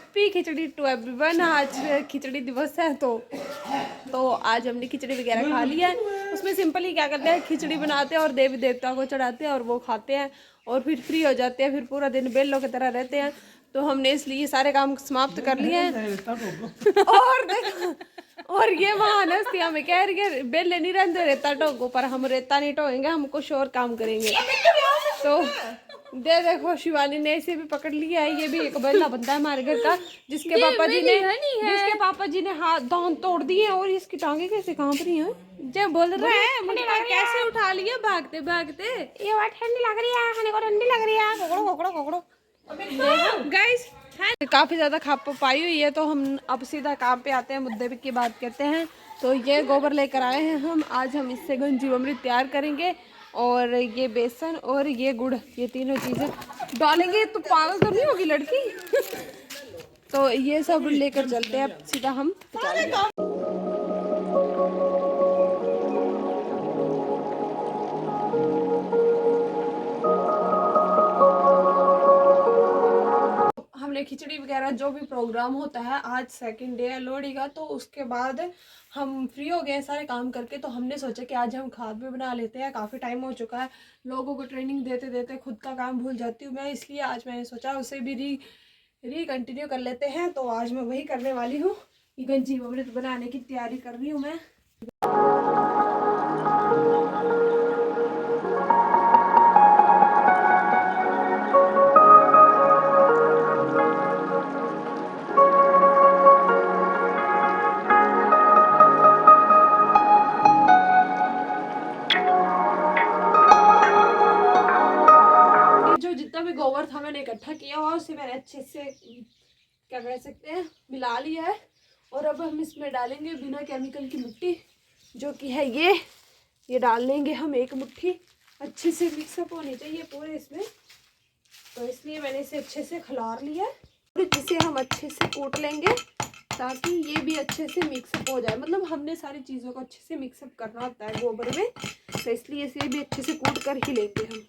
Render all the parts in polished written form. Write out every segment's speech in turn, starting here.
Happy khichdi to everyone. आज खिचड़ी दिवस है तो आज हमने खिचड़ी वगैरह खा लिया है। उसमें सिंपली क्या करते हैं, खिचड़ी बनाते हैं और देवी देवता को चढ़ाते हैं और वो खाते हैं और फिर फ्री हो जाते हैं। फिर पूरा दिन बेलों की तरह रहते हैं। तो हमने इसलिए सारे काम समाप्त कर लिए हैं। और देखो, और ये महान हस्ती हमें कह रही है बेले नहीं रहते रेता ढोगो, पर हम रेता नहीं ढोएंगे, हम कुछ और काम करेंगे। तो देखो शिवानी ने इसे भी पकड़ लिया है। ये भी एक बेला बंदा है हमारे घर का, जिसके पापा जी ने हाथ दांत तोड़ दिए और इसकी टांगे कैसे कांप रही हैं। जब बोल रहे हैं मुझे कैसे उठा लिया भागते भागते। ये बात ठंडी लग रही है, खाने को ठंडी लग रही है। कोकड़ो गाइस काफी ज्यादा खप पाई हुई है। तो हम अब सीधा काम पे आते हैं, मुद्दे की बात करते हैं। तो ये गोबर लेकर आए हैं हम। आज हम इससे गंजी अमृत तैयार करेंगे और ये बेसन और ये गुड़, ये तीनों चीजें डालेंगे। तो पागल तो नहीं होगी लड़की। तो ये सब लेकर चलते हैं अब सीधा हम। हमने खिचड़ी वगैरह जो भी प्रोग्राम होता है, आज सेकंड डे है लोहड़ी का, तो उसके बाद हम फ्री हो गए सारे काम करके। तो हमने सोचा कि आज हम खाद भी बना लेते हैं। काफ़ी टाइम हो चुका है, लोगों को ट्रेनिंग देते देते खुद का काम भूल जाती हूँ मैं, इसलिए आज मैंने सोचा उसे भी री कंटिन्यू कर लेते हैं। तो आज मैं वही करने वाली हूँ, गंजी अमृत बनाने की तैयारी कर रही हूँ मैं। जितना भी गोबर था मैंने इकट्ठा किया हुआ, उसे मैंने अच्छे से क्या कह सकते हैं मिला लिया है। और अब हम इसमें डालेंगे बिना केमिकल की मिट्टी, जो कि है ये डाल लेंगे हम एक मुट्ठी। अच्छे से मिक्सअप होनी चाहिए पूरे इसमें, तो इसलिए मैंने इसे अच्छे से खिलार लिया है। और इसे हम अच्छे से कूट लेंगे ताकि ये भी अच्छे से मिक्सअप हो जाए। मतलब हमने सारी चीज़ों को अच्छे से मिक्सअप करना होता है गोबर में, तो इसलिए इसे भी अच्छे से कूट कर ही लेंगे हम।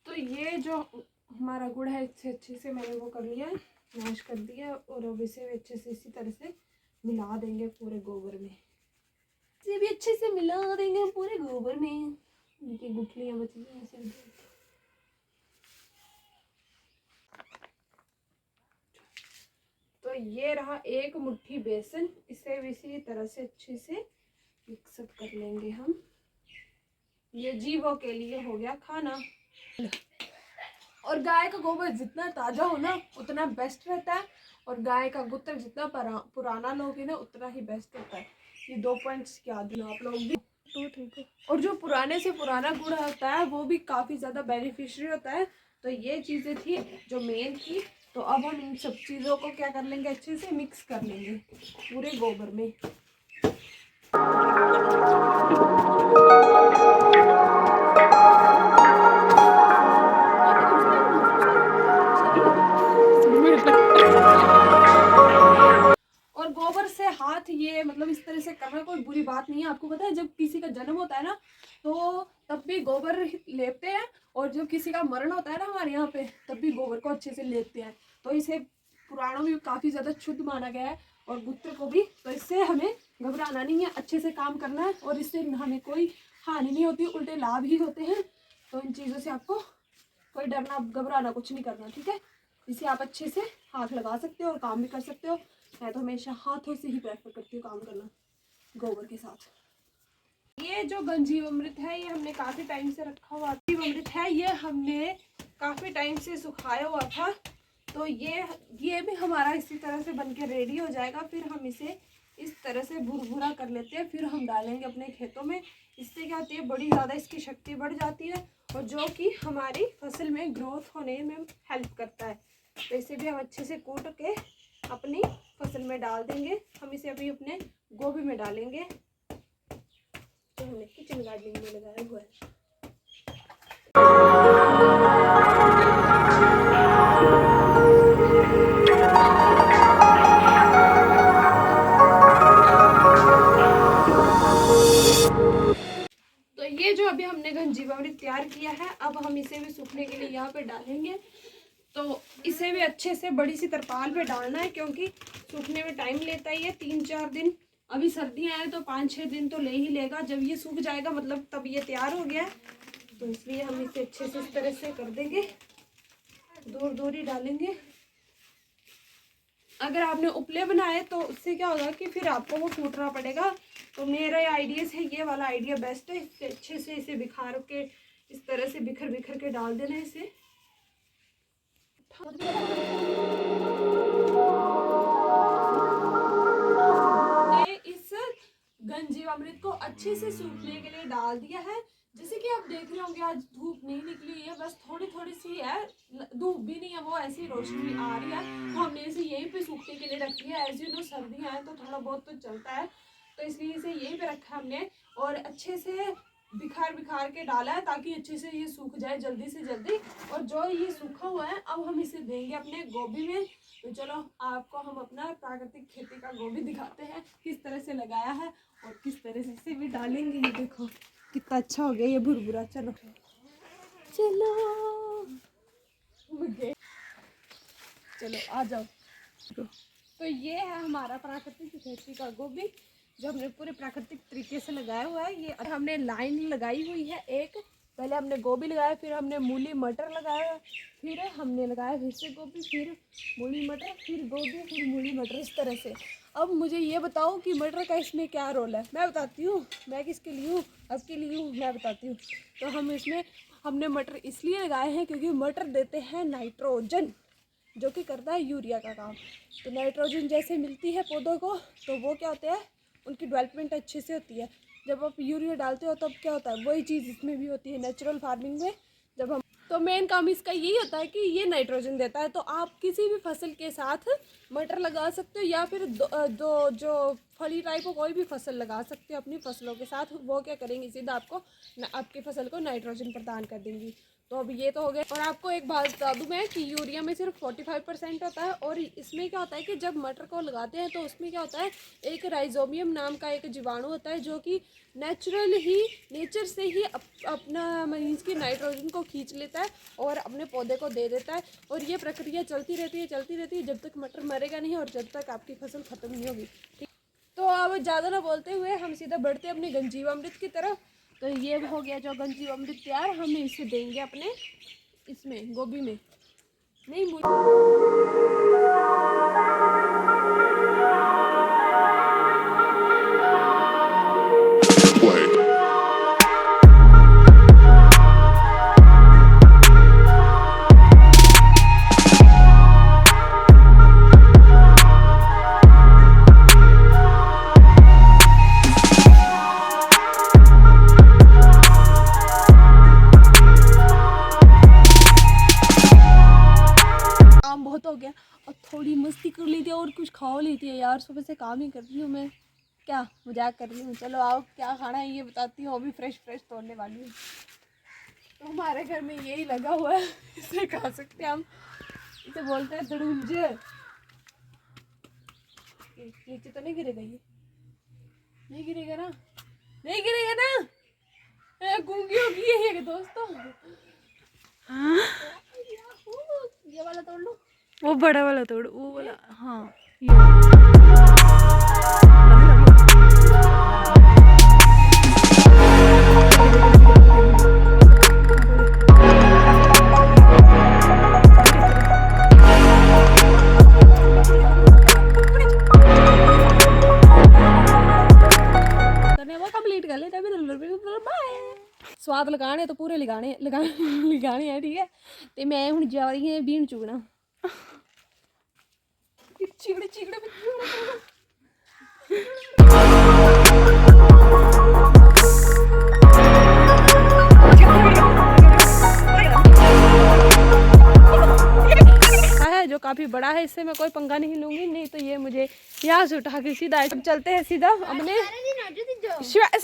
तो ये जो हमारा गुड़ है इसे अच्छे से मैंने वो कर लिया है, मैश कर दिया। और अब इसे भी अच्छे से इसी तरह से मिला देंगे पूरे गोबर में। इसे भी अच्छे से मिला देंगे पूरे गोबर में। इनकी गुठलियाँ बची हैं ऐसे। तो ये रहा एक मुट्ठी बेसन, इसे भी इसी तरह से अच्छे से मिक्सअप कर लेंगे हम। ये जीवों के लिए हो गया खाना। और गाय का गोबर जितना ताज़ा हो ना उतना बेस्ट रहता है, और गाय का गुत्तर जितना पुराना लोगे ना उतना ही बेस्ट होता है। ये 2 पॉइंट्स याद देना आप लोग भी। और जो पुराने से पुराना गुड़ होता है वो भी काफ़ी ज़्यादा बेनिफिशियरी होता है। तो ये चीज़ें थी जो मेन थी। तो अब हम इन सब चीज़ों को क्या कर लेंगे, अच्छे से मिक्स कर लेंगे पूरे गोबर में। और गोबर से हाथ ये मतलब इस तरह से करना कोई बुरी बात नहीं है। आपको पता है जब किसी का जन्म होता है ना तो तब भी गोबर लेपते हैं, और जब किसी का मरण होता है ना हमारे यहाँ पे तब भी गोबर को अच्छे से लेपते हैं। तो इसे पुराणों में काफ़ी ज़्यादा शुद्ध माना गया है, और गुत्र को भी। तो इससे हमें घबराना नहीं है, अच्छे से काम करना है, और इससे हमें कोई हानि नहीं होती, उल्टे लाभ ही होते हैं। तो इन चीज़ों से आपको कोई डरना घबराना कुछ नहीं करना, ठीक है। इसे आप अच्छे से हाथ लगा सकते हो और काम भी कर सकते हो। मैं तो हमेशा हाथों से ही प्रेफर करती हूँ काम करना गोबर के साथ। ये जो गंजीव अमृत है ये हमने काफ़ी टाइम से रखा हुआ अमृत है, ये हमने काफ़ी टाइम से सुखाया हुआ था। तो ये भी हमारा इसी तरह से बनके रेडी हो जाएगा। फिर हम इसे इस तरह से भुरभुरा कर लेते हैं, फिर हम डालेंगे अपने खेतों में। इससे क्या होती है, बड़ी ज़्यादा इसकी शक्ति बढ़ जाती है, और जो कि हमारी फसल में ग्रोथ होने में हेल्प करता है। तो इसे भी हम अच्छे से कूट के अपनी फसल में डाल देंगे। हम इसे अभी अपने गोभी में डालेंगे जो हमने किचन गार्डनिंग में लगाया हुआ है। तो ये जो अभी हमने गंजी अमृत तैयार किया है, अब हम इसे भी सूखने के लिए यहाँ पे डालेंगे। तो इसे भी अच्छे से बड़ी सी तरपाल पे डालना है, क्योंकि सूखने में टाइम लेता ही है, 3-4 दिन। अभी सर्दियाँ हैं तो 5-6 दिन तो ले ही लेगा। जब ये सूख जाएगा मतलब तब ये तैयार हो गया है, तो इसलिए हम इसे अच्छे से इस तरह से कर देंगे, दूर दूर ही डालेंगे। अगर आपने उपले बनाए तो उससे क्या होगा कि फिर आपको वो फूटना पड़ेगा। तो मेरा आइडिया से ये वाला आइडिया बेस्ट है। इससे अच्छे से इसे बिखार के इस तरह से बिखर बिखर के डाल देना है इसे। इस गंजीवामृत को अच्छे से सूखने के लिए डाल दिया है। जैसे कि आप देख रहे होंगे आज धूप नहीं निकली है, बस थोड़ी थोड़ी सी है, धूप भी नहीं है, वो ऐसी रोशनी आ रही है। तो हमने इसे यहीं पे सूखने के लिए रख दिया। एज यू नो सर्दियाँ हैं तो थोड़ा बहुत तो चलता है, तो इसलिए इसे यहीं पे रखा हमने और अच्छे से बिखार बिखार के डाला है ताकि अच्छे से ये सूख जाए जल्दी से जल्दी। और जो ये सूखा हुआ है अब हम इसे देंगे अपने गोभी में। तो चलो आपको हम अपना प्राकृतिक खेती का गोभी दिखाते हैं, किस तरह से लगाया है और किस तरह से इसे भी डालेंगे। ये देखो कितना अच्छा हो गया ये भुरभुरा। चलो चलो चलो आ जाओ। तो ये है हमारा प्राकृतिक खेती का गोभी जो हमने पूरे प्राकृतिक तरीके से लगाया हुआ है। ये हमने लाइन लगाई हुई है एक, पहले हमने गोभी लगाया, फिर हमने मूली मटर लगाया, फिर हमने लगाया फिर से गोभी, फिर मूली मटर, फिर गोभी, फिर मूली मटर, इस तरह से। अब मुझे ये बताओ कि मटर का इसमें क्या रोल है। मैं बताती हूँ, मैं किसके लिए हूँ, आपके लिए हूँ, मैं बताती हूँ। तो हम इसमें हमने मटर इसलिए लगाए हैं क्योंकि मटर देते हैं नाइट्रोजन, जो कि करता है यूरिया का काम। तो नाइट्रोजन जैसे मिलती है पौधों को तो वो क्या होता है, उनकी डेवलपमेंट अच्छे से होती है। जब आप यूरिया डालते हो तब क्या होता है, वही चीज़ इसमें भी होती है नेचुरल फार्मिंग में। जब हम तो मेन काम इसका यही होता है कि ये नाइट्रोजन देता है। तो आप किसी भी फसल के साथ मटर लगा सकते हो या फिर जो फली टाइप हो कोई भी फसल लगा सकते हो अपनी फसलों के साथ। वो क्या करेंगे, सीधा आपको आपकी फसल को नाइट्रोजन प्रदान कर देंगी। तो अब ये तो हो गया। और आपको एक बात बता दूं मैं कि यूरिया में सिर्फ 45% होता है, और इसमें क्या होता है कि जब मटर को लगाते हैं तो उसमें क्या होता है, एक राइजोबियम नाम का एक जीवाणु होता है जो कि नेचर से ही अपना मीन्स की नाइट्रोजन को खींच लेता है और अपने पौधे को दे देता है। और ये प्रक्रिया चलती रहती है जब तक मटर मरेगा नहीं और जब तक आपकी फसल खत्म नहीं होगी। ठीक, तो अब ज़्यादा ना बोलते हुए हम सीधा बढ़ते अपने गंजीवामृत की तरफ। तो ये हो गया जो गंजीवामृत तैयार, हम इसे देंगे अपने इसमें गोभी में। नहीं हो गया। और थोड़ी मस्ती कर ली थी और कुछ खा ली थी यार, सुबह से काम ही कर रही हूँ मैं, क्या मजाक कर रही हूँ। चलो आओ क्या खाना है ये बताती हूँ, अभी फ्रेश तोड़ने वाली हूँ। तो हमारे घर में यही लगा हुआ है, इसे खा सकते हैं हम, इसे बोलते हैं दड़ूंज। नीचे तो नहीं गिरेगा, ये नहीं गिरेगा ना, नहीं गिरेगा ना, गूंगी होगी ये दोस्तों। हाँ ये वाला तोड़ लो, वो बड़ा वाला तोड़, वो वाला। हाँ कंप्लीट कर लेते हैं। स्वाद लगाने तो पूरे लगाने हैं, ठीक है। तो मैं हूँ जा रही है बीन चुगना, चिगड़े है जो काफी बड़ा है, इससे मैं कोई पंगा नहीं लूंगी, नहीं तो ये मुझे यहाँ से उठा के सीधा चलते हैं सीधा अपने।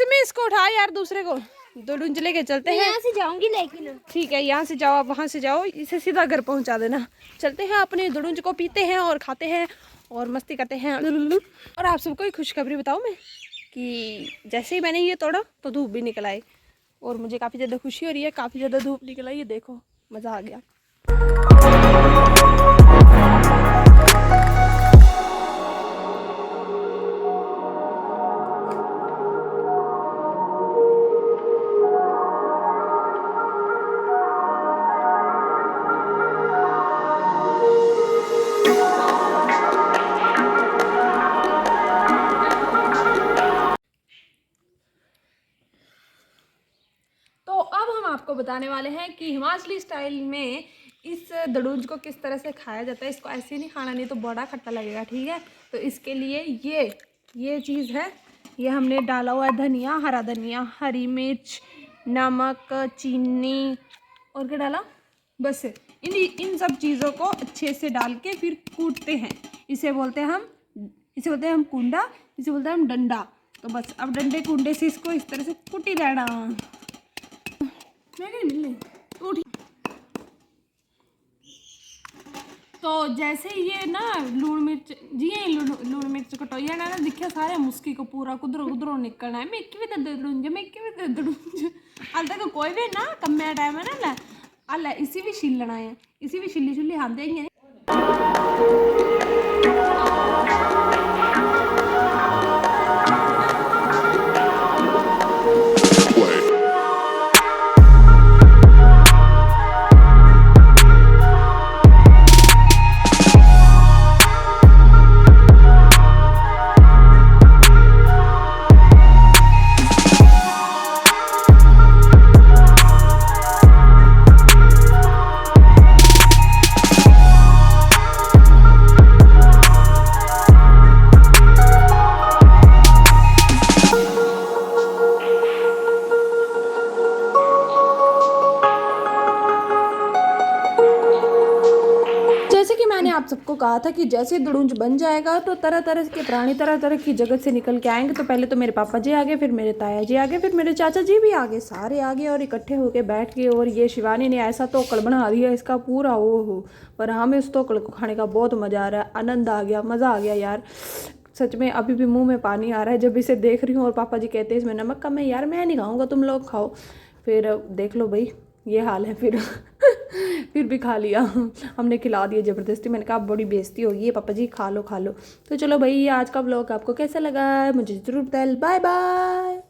मैं इसको उठा यार, दूसरे को दो डूंज लेके चलते हैं। यहाँ से जाऊंगी लेकिन ठीक है, यहाँ से जाओ आप, वहाँ से जाओ, इसे सीधा घर पहुँचा देना। चलते हैं अपने दुडुंज को पीते हैं और खाते हैं और मस्ती करते हैं। और आप सबको एक खुशखबरी बताऊँ मैं कि जैसे ही मैंने ये तोड़ा तो धूप भी निकल आई और मुझे काफ़ी ज़्यादा खुशी हो रही है, काफ़ी ज़्यादा धूप निकल आई, ये देखो मज़ा आ गया। बताने वाले हैं कि हिमाचली स्टाइल में इस दड़ूज को किस तरह से खाया जाता है। इसको ऐसे नहीं खाना, नहीं तो बड़ा खट्टा लगेगा, ठीक है। तो इसके लिए ये चीज़ है, ये हमने डाला हुआ है धनिया, हरा धनिया, हरी मिर्च, नमक, चीनी और क्या डाला, बस इन सब चीज़ों को अच्छे से डाल के फिर कूटते हैं। इसे बोलते हैं हम कुंडा, इसे बोलते हैं हम डंडा। तो बस अब डंडे कुंडे से इसको इस तरह से कूटी रहना। मैं नहीं मिलने उठी। तो जैसे ये ना लूण मिर्च जी, लूण मिर्च कटोइया ना दिखा सारे मुस्की को पूरा कुदरों निकलना है। मैं भी दे दूंज अल तक कोई भी ना कम्मे टाइम है ना अल इसी भी छिलना है, इसी भी छिली हम देंगे। मैंने आप सबको कहा था कि जैसे दड़ूंज बन जाएगा तो तरह तरह के प्राणी तरह तरह की जगह से निकल के आएंगे। तो पहले तो मेरे पापा जी आ गए, फिर मेरे ताया जी आ गए, फिर मेरे चाचा जी भी आ गए, सारे आ गए और इकट्ठे होके बैठ गए। और ये शिवानी ने ऐसा तोकड़ बना दिया इसका पूरा, ओ हो। पर हमें उस तोकड़ को खाने का बहुत मज़ा आ रहा है, आनंद आ गया, मज़ा आ गया यार। सच में अभी भी मुँह में पानी आ रहा है जब इसे देख रही हूँ। और पापा जी कहते हैं इसमें नमक कम है। यार मैं नहीं खाऊँगा, तुम लोग खाओ। फिर देख लो भाई ये हाल है। फिर भी खा लिया, हमने खिला दिया ज़बरदस्ती। मैंने कहा बड़ी बेइज्जती होगी है, पापा जी खा लो। तो चलो भाई, आज का व्लॉग आपको कैसा लगा मुझे ज़रूर बताएं। Bye bye.